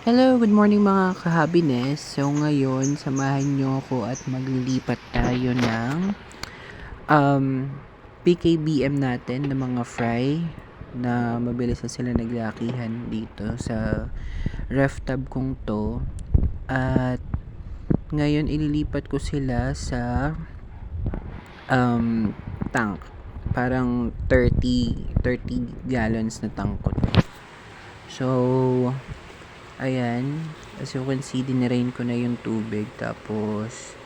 Hello, good morning mga kahabines. So ngayon, samahan nyo ako at maglilipat tayo ng PKBM natin ng mga fry na mabilis na sila naglakihan dito sa ref tab kong to. At ngayon ililipat ko sila sa tank. Parang 30 gallons na tank ko to. So, ayan, as you can see, dinerain ko na yung tubig. Tapos,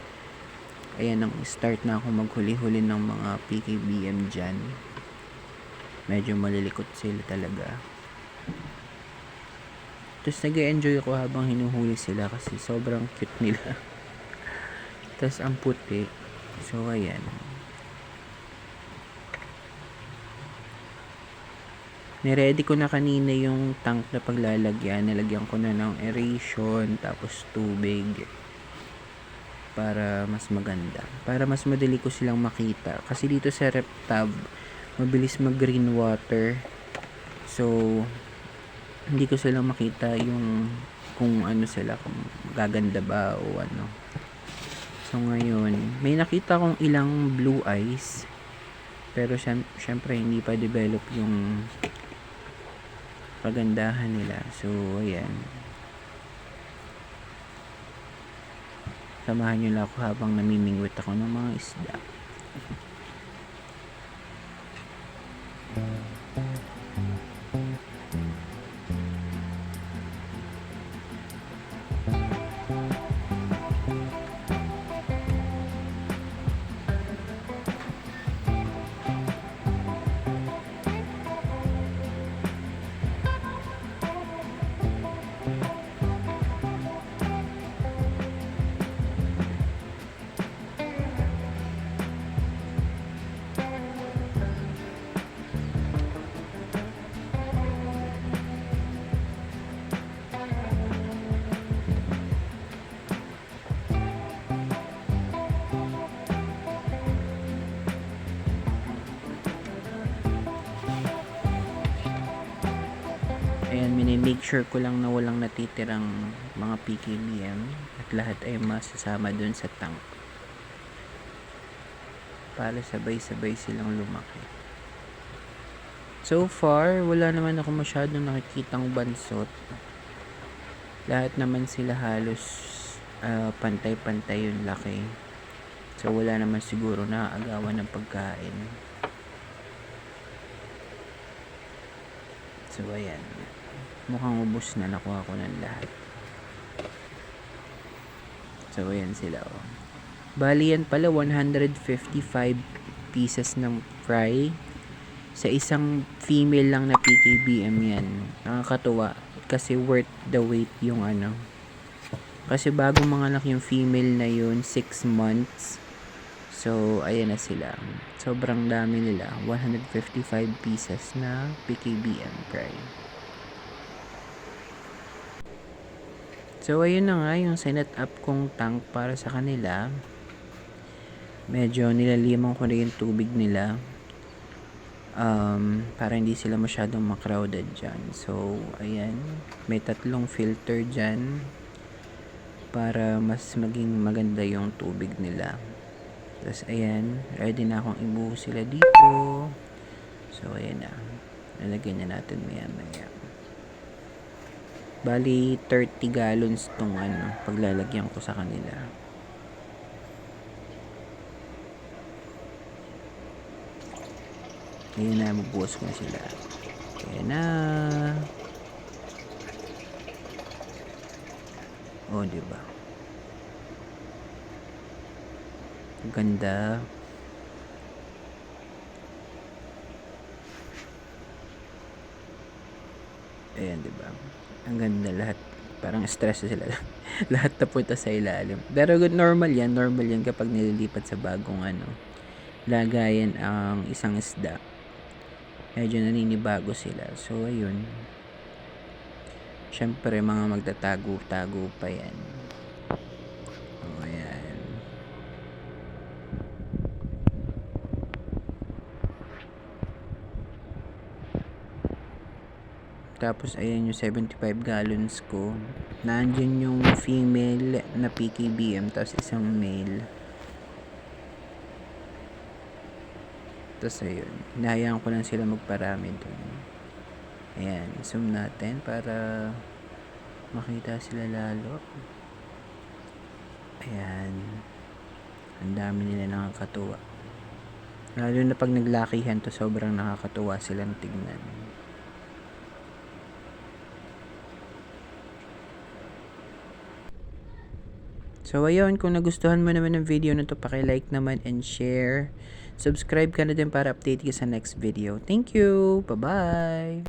ayan, start na ako maghuli-huli ng mga PKBM dyan. Medyo malilikot sila talaga. Tapos, nag-enjoy ako habang hinuhuli sila kasi sobrang cute nila. Tapos, ang puti. So, ayan. Niready ko na kanina yung tank na paglalagyan. Nilagyan ko na ng aeration, tapos tubig. Para mas maganda. Para mas madali ko silang makita. Kasi dito sa rep tab, mabilis mag green water. So, hindi ko sila makita yung kung ano sila, kung gaganda ba o ano. So, ngayon, may nakita kong ilang blue eyes. Pero, syempre, hindi pa develop yung pagandahan nila. So, ayan. Samahan nyo lang ako habang namimingwit ako ng mga isda. Ayan, minimake sure ko lang na walang natitirang mga PKBM at lahat ay masasama dun sa tank para sabay-sabay silang lumaki. So far, wala naman ako masyadong nakikitang bansot. Lahat naman sila halos pantay-pantay yung laki. So wala naman siguro naaagawan ng pagkain. So ayan. Mukhang ubos na, nakuha ko ng lahat. So ayan sila, oh. Bali yan pala 155 pieces ng fry sa isang female lang na PKBM yan. Nakakatuwa kasi worth the wait yung ano. Kasi bago manganak yung female na yun, 6 months. So ayan na sila. Sobrang dami nila. 155 pieces na PKBM fry. So, ayun na nga yung sinet up kong tank para sa kanila. Medyo nilaliman ko na yung tubig nila. Para hindi sila masyadong macrowded dyan. So, ayan. May 3 filter dyan. Para mas maging maganda yung tubig nila. Tapos, ayan. Ready na akong ibuhos sila dito. So, ayan na. Nalagyan na natin maya-maya. Bali 30 gallons tong paglalagyan ko sa kanila. Ayan na, mabuhos ko na sila. Ayan na. Oh, diba? Ganda. Ayan, diba? Ang ganda lahat. Parang stress sila. Lahat napunta sa ilalim. Pero good, normal yan kapag nililipat sa bagong lagayan ang isang isda. Medyo naninibago sila. So, ayun. Syempre, mga magtatago-tago pa yan. O, ayan. Tapos, ayan yung 75 gallons ko. Nandyan yung female na PKBM, tapos isang male. Tapos, ayun. Hinahayaan ko lang sila magparami dun. Ayan, zoom natin para makita sila lalo. Ayan. Ang dami nila nakakatuwa. Lalo na pag naglakihan to, sobrang nakakatuwa silang tignan. So, ayun, kung nagustuhan mo naman ng video na to, paki-like naman and share. Subscribe ka na din para update ka sa next video. Thank you! Bye-bye!